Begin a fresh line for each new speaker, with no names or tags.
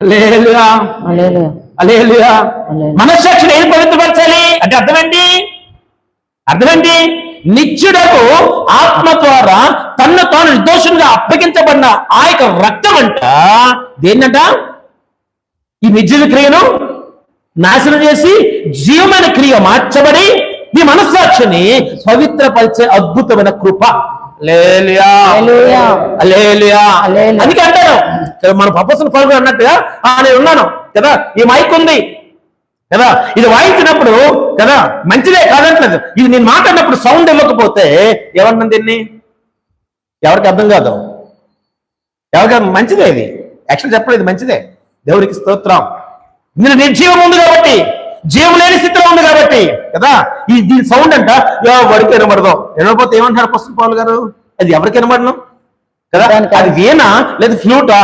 హల్లెలూయా,
హల్లెలూయా,
హల్లెలూయా.
హల్లెలూయా.
మనస్సాక్షిని ఏం పవిత్రపరచాలి అంటే అర్థమేంటి నిత్యుడకు ఆత్మ ద్వారా తన్ను తాను నిర్దోషంగా అప్పగించబడిన ఆ యొక్క రక్తం అంట దేన్నంట ఈ నిర్జీవ క్రియను నాశనం చేసి జీవమైన క్రియ మార్చబడి నీ మనస్సాక్షిని పవిత్రపరిచే అద్భుతమైన కృప. హల్లెలూయా,
హల్లెలూయా,
హల్లెలూయా.
హల్లెలూయా.
అందుకే అంటాను మన ప్రొఫెసర్ పౌలు గారు అన్నట్టుగా నేను ఉన్నాను కదా, ఈ మైక్ ఉంది కదా, ఇది వాయించినప్పుడు కదా మంచిదే కాదంటలేదు, ఇది నేను మాట్లాడినప్పుడు సౌండ్ ఇవ్వకపోతే ఎవరన్నా దీన్ని ఎవరికి అర్థం కాదు, ఎవరికి మంచిదే, ఇది యాక్చువల్ చెప్పలేదు మంచిదే, దేవుడికి స్తోత్రం. ఇందులో నిర్జీవం ఉంది కాబట్టి, జీవం లేని స్థితిలో ఉంది కాబట్టి కదా, దీని సౌండ్ అంట ఎవరికి వినబడదు, వినకపోతే ఏమంటారు అపోస్తలుడు పౌలు గారు, అది ఎవరికి వినబడను కదా, అది వీణ లేదా ఫ్లూటా